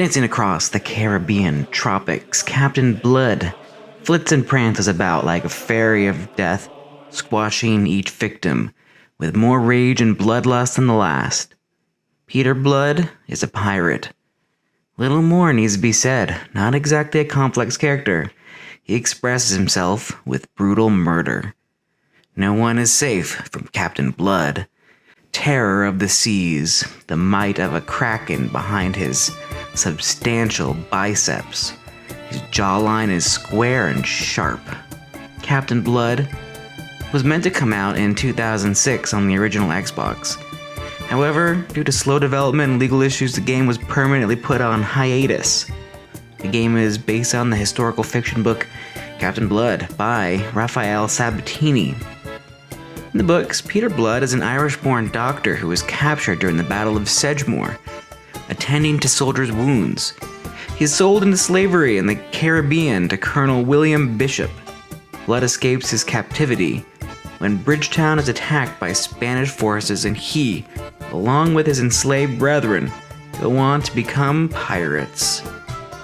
Dancing across the Caribbean tropics, Captain Blood flits and prances about like a fairy of death, squashing each victim with more rage and bloodlust than the last. Peter Blood is a pirate. Little more needs to be said, not exactly a complex character. He expresses himself with brutal murder. No one is safe from Captain Blood. Terror of the seas, the might of a kraken behind his substantial biceps. His jawline is square and sharp. Captain Blood was meant to come out in 2006 on the original Xbox. However, due to slow development and legal issues, the game was permanently put on hiatus. The game is based on the historical fiction book Captain Blood by Raphael Sabatini. In the books, Peter Blood is an Irish-born doctor who was captured during the Battle of Sedgemoor, attending to soldiers' wounds. He is sold into slavery in the Caribbean to Colonel William Bishop. Blood escapes his captivity when Bridgetown is attacked by Spanish forces, and he, along with his enslaved brethren, go on to become pirates.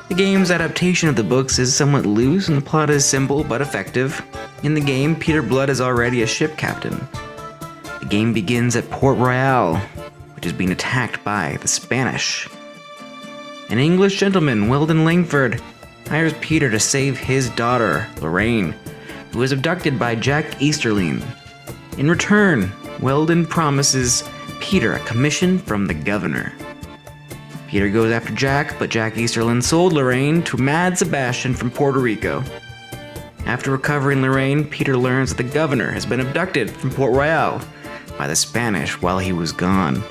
The game's adaptation of the books is somewhat loose and the plot is simple but effective. In the game, Peter Blood is already a ship captain. The game begins at Port Royal, which is being attacked by the Spanish. An English gentleman, Weldon Langford, hires Peter to save his daughter, Lorraine, who is abducted by Jack Easterling. In return, Weldon promises Peter a commission from the governor. Peter goes after Jack, but Jack Easterling sold Lorraine to Mad Sebastian from Puerto Rico. After recovering Lorraine, Peter learns that the governor has been abducted from Port Royal by the Spanish while he was gone.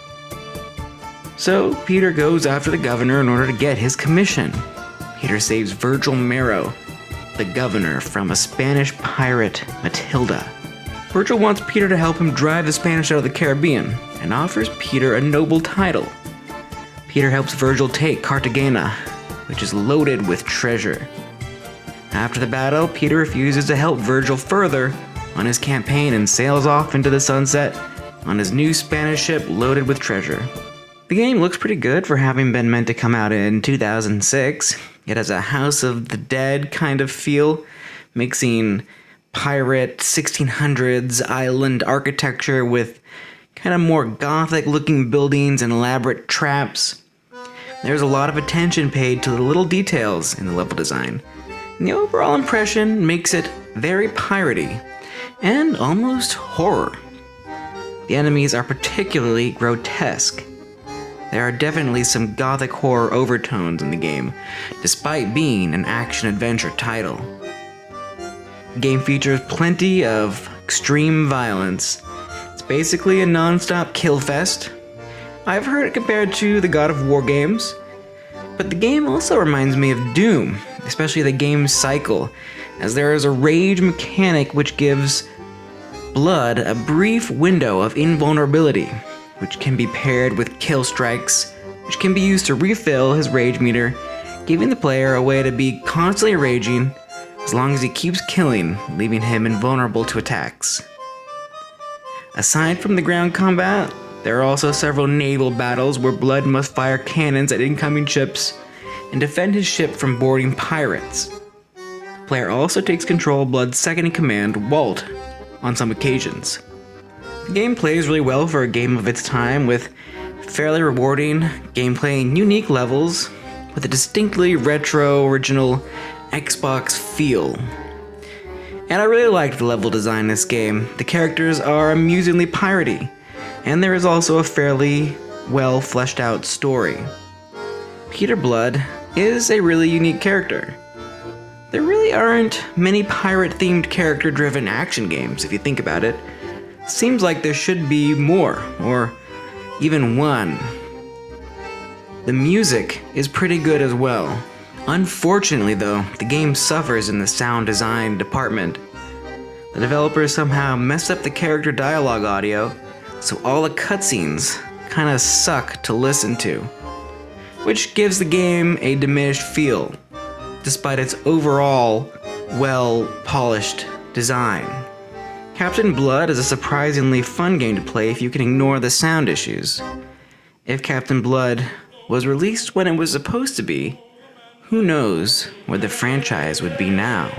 So, Peter goes after the governor in order to get his commission. Peter saves Virgil Marrow, the governor, from a Spanish pirate, Matilda. Virgil wants Peter to help him drive the Spanish out of the Caribbean and offers Peter a noble title. Peter helps Virgil take Cartagena, which is loaded with treasure. After the battle, Peter refuses to help Virgil further on his campaign and sails off into the sunset on his new Spanish ship loaded with treasure. The game looks pretty good for having been meant to come out in 2006. It has a House of the Dead kind of feel, mixing pirate 1600s island architecture with kind of more gothic looking buildings and elaborate traps. There's a lot of attention paid to the little details in the level design. And the overall impression makes it very piratey and almost horror. The enemies are particularly grotesque. There are definitely some gothic horror overtones in the game, despite being an action-adventure title. The game features plenty of extreme violence. It's basically a non-stop kill fest. I've heard it compared to the God of War games, but the game also reminds me of Doom, especially the game's cycle, as there is a rage mechanic which gives Blood a brief window of invulnerability, which can be paired with kill strikes, which can be used to refill his rage meter, giving the player a way to be constantly raging as long as he keeps killing, leaving him invulnerable to attacks. Aside from the ground combat, there are also several naval battles where Blood must fire cannons at incoming ships and defend his ship from boarding pirates. The player also takes control of Blood's second-in-command, Walt, on some occasions. The game plays really well for a game of its time, with fairly rewarding gameplay and unique levels with a distinctly retro, original Xbox feel. And I really liked the level design in this game. The characters are amusingly piratey, and there is also a fairly well fleshed out story. Peter Blood is a really unique character. There really aren't many pirate-themed character-driven action games, if you think about it. Seems like there should be more, or even one. The music is pretty good as well. Unfortunately though, the game suffers in the sound design department. The developers somehow messed up the character dialogue audio, so all the cutscenes kinda suck to listen to, which gives the game a diminished feel, despite its overall well-polished design. Captain Blood is a surprisingly fun game to play if you can ignore the sound issues. If Captain Blood was released when it was supposed to be, who knows where the franchise would be now.